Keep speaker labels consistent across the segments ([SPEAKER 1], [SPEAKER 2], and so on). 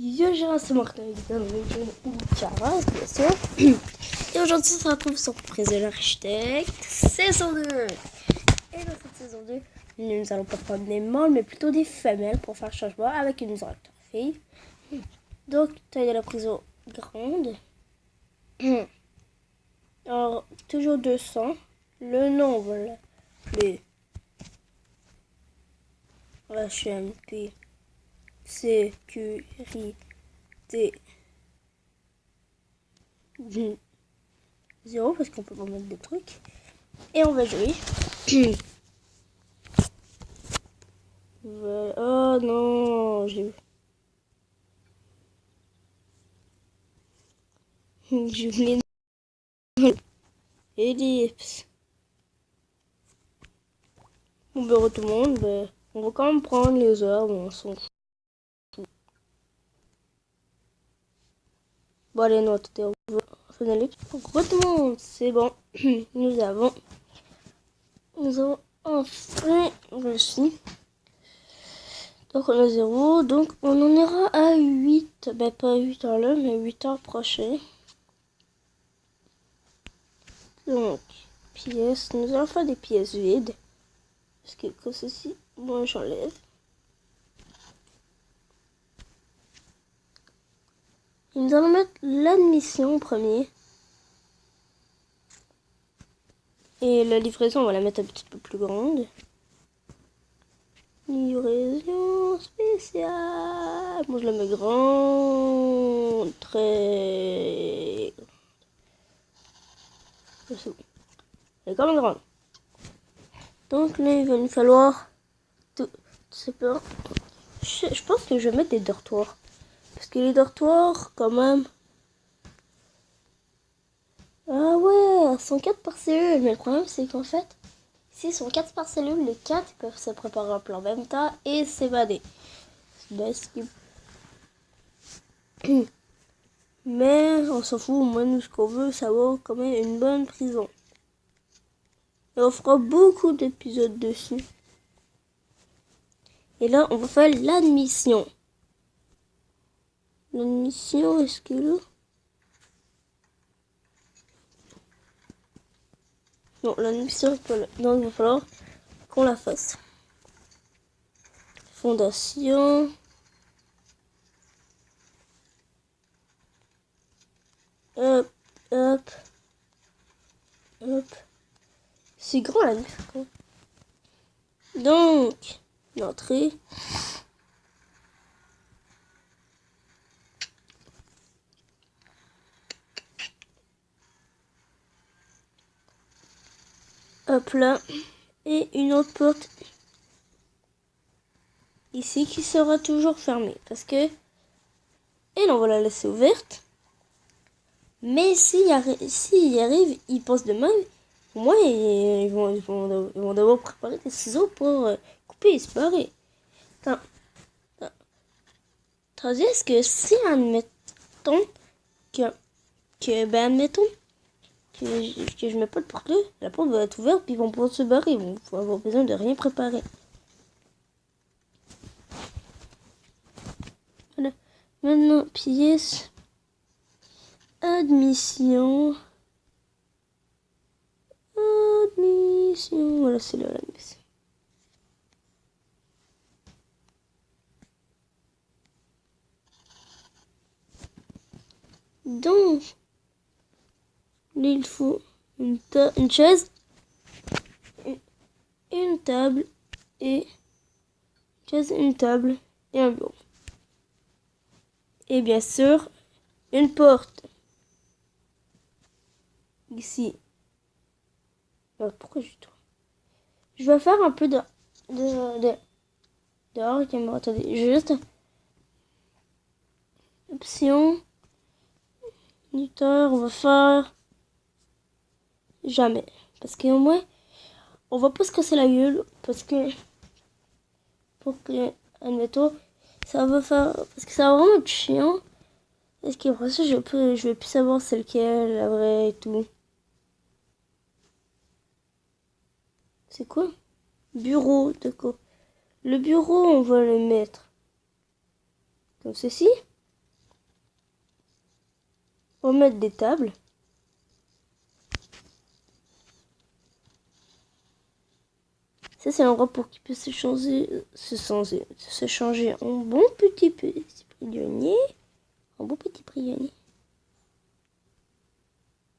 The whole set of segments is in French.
[SPEAKER 1] Yo, c'est Martin, ou Caras, bien sûr. Et aujourd'hui, on se retrouve sur Prise de l'architecte, saison 2. Et dans cette saison 2, nous allons pas prendre des mâles, mais plutôt des femelles pour faire changement avec une directeur fille. Donc, taille de la prison grande. Alors, toujours 200. Le nombre, les HMP, sécurité 0 parce qu'on peut pas mettre des trucs. Et on va jouer. Oh non, j'ai oublié. Ellipse. Bon, ben, tout le monde, ben, on va quand même prendre les heures, mais on s'en fout. Bon, allez, non, tout est on fait une ellipse. Bonjour tout le monde, c'est bon. Nous avons enfin réussi. Donc on a 0, donc on en ira à 8, ben pas 8 heures là, mais 8 heures prochaines. Donc, pièces, nous allons faire des pièces vides. Parce que comme ceci, moi j'enlève. Nous allons mettre l'admission en premier. Et la livraison, on va la mettre un petit peu plus grande. Livraison spéciale. Moi je la mets grande, très grande. C'est bon. Elle est quand même grande. Donc là, il va nous falloir tout ce peu. Je pense que je vais mettre des dortoirs. Parce que les dortoirs, quand même. Ah ouais, sont 4 par cellule. Mais le problème, c'est qu'en fait, s'ils sont 4 par cellule, les 4 peuvent se préparer un plan en même temps et s'évader. Mais on s'en fout, au moins nous ce qu'on veut, ça va quand même une bonne prison. Et on fera beaucoup d'épisodes dessus. Et là, on va faire l'admission. L'admission, est-ce que là? Non, l'admission est pas là. Donc il va falloir qu'on la fasse. Fondation. Hop, hop, hop. C'est grand la nuit. Donc, l'entrée. Hop là. Et une autre porte ici qui sera toujours fermée. Parce que elle, on va la laisser ouverte. Mais s'il y arrive, ils pensent de même. Au moins, ils vont devoir préparer des ciseaux pour couper et se barrer. Tandis que si, admettons, admettons que je mets pas de porte là, la porte va être ouverte, puis ils vont pouvoir se barrer. Ils vont avoir besoin de rien préparer. Voilà. Maintenant, pièce. Admission. Admission. Voilà, c'est là l'admission. Donc, il faut une chaise, une table et une table et un bureau. Et bien sûr, une porte. Ici. Pourquoi je toi? Je vais faire un peu dehors, caméra. Attendez, juste. Option. Moniteur, on va faire. Jamais. Parce qu'au moins, on va pas se casser la gueule. Parce que. Pour que. Admettons. Ça va faire. Parce que ça va vraiment être chiant. Est-ce qu'après ça, je vais plus savoir c'est lequel, la vraie et tout. C'est quoi? Bureau, d'accord. Le bureau, on va le mettre comme ceci. On va mettre des tables. Ça, c'est l'endroit pour qu'il puisse se changer en bon petit prisonnier. En bon petit prisonnier.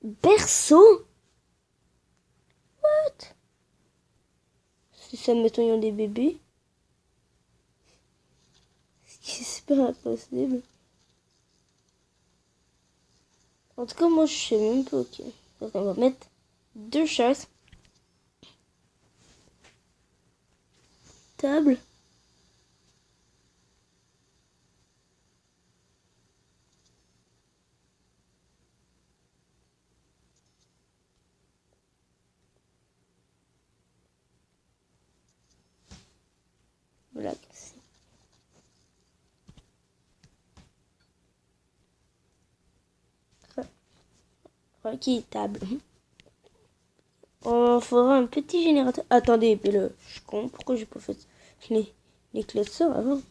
[SPEAKER 1] Berceau? What? Si ça, mettons, il y a des bébés. C'est pas impossible. En tout cas, moi, je sais même pas. Ok. Donc, on va mettre 2 chaises. Table. Voilà. Ok, table. On fera un petit générateur. Attendez, mais je suis con. Pourquoi j'ai pas fait les classeurs avant?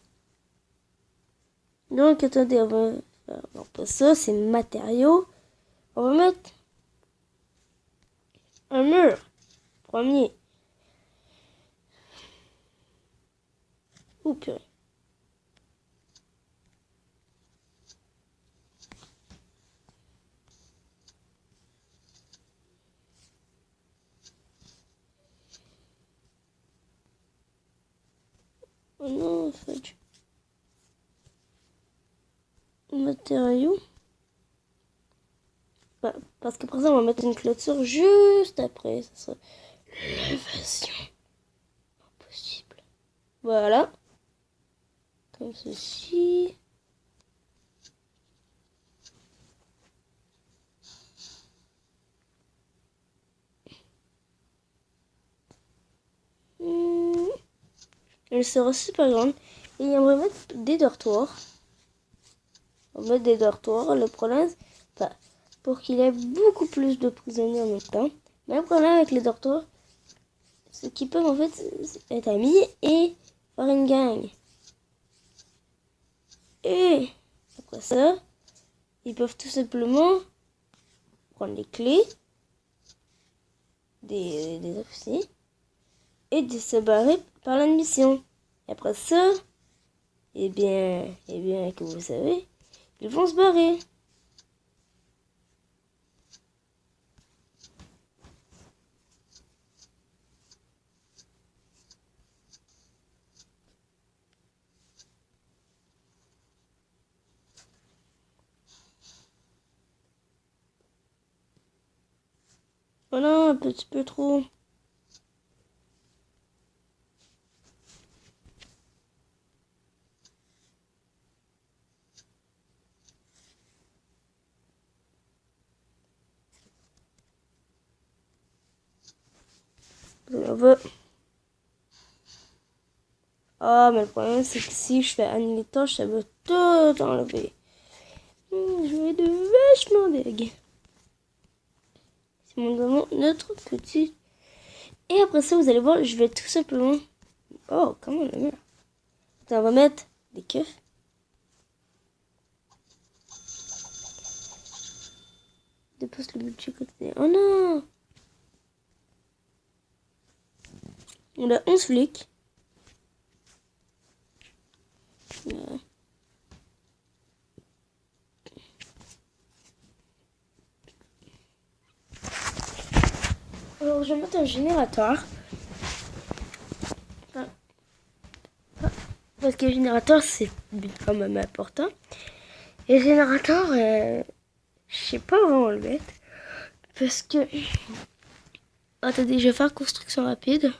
[SPEAKER 1] Donc, attendez, on va faire pas ça, c'est matériaux. On va mettre un mur. Premier. Ouh, purée. Oh non, fudge. Matériaux. Bah, parce qu'après ça, on va mettre une clôture juste après. Ça sera l'élévation. Impossible. Voilà. Comme ceci. Elle sera super grande. Et on va mettre des dortoirs. On va mettre des dortoirs. Le problème, bah, pour qu'il y ait beaucoup plus de prisonniers en même temps. Mais le problème avec les dortoirs, c'est qu'ils peuvent en fait être amis et faire une gang. Et après ça, ils peuvent tout simplement prendre les clés des officiers et de se barrer par l'admission. Et après ça, eh bien, que vous savez, ils vont se barrer. Voilà, un petit peu trop. On va... Ah, mais le problème, c'est que si je fais annuler tâche, ça va tout enlever. Je vais être vachement deg. C'est notre petit. Et après ça, vous allez voir, je vais tout simplement. Oh, comment le mur. Attends, on va mettre des keufs. Dépose le budget côté. Oh non! On a 11 flics. Alors, je vais mettre un générateur. Parce que le générateur, c'est quand même important. Et le générateur, je sais pas vraiment le mettre. Parce que... Attendez, je vais faire construction rapide.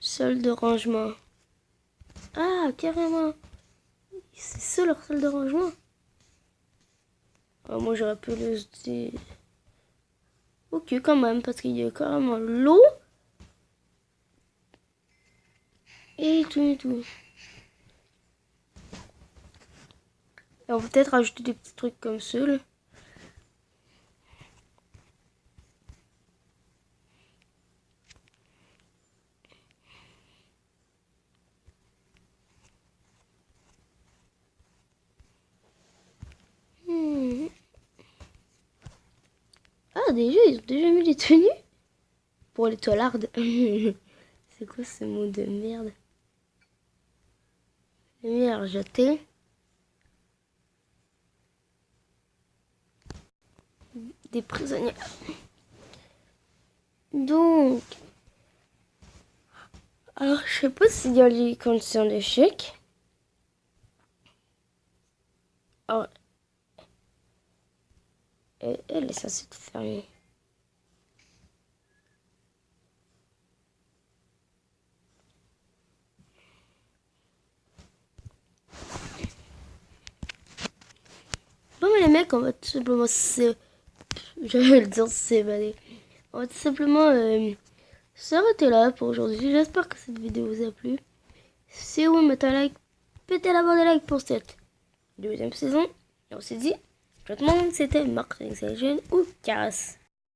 [SPEAKER 1] Salle de rangement. Ah, carrément. C'est ça leur salle de rangement. Ah, moi, j'aurais pu le dire. Ok, quand même, parce qu'il y a carrément l'eau. Et tout et tout. Et on peut peut-être rajouter des petits trucs comme ça, là. Ah, déjà, ils ont déjà mis les tenues pour les toilardes. C'est quoi ce mot de merde? Lumière jetée. Des prisonniers. Donc, alors je sais pas s'il y a les conditions d'échec. Oh, elle est censée tout fermer. Bon, mais les mecs, on va tout simplement j'allais le dire s'évader. On va tout simplement s'arrêter là pour aujourd'hui. J'espère que cette vidéo vous a plu. Si oui, mettez un like, pétez la barre de like pour cette deuxième saison. Et on s'est dit, tout le monde, c'était Marc ou Caras.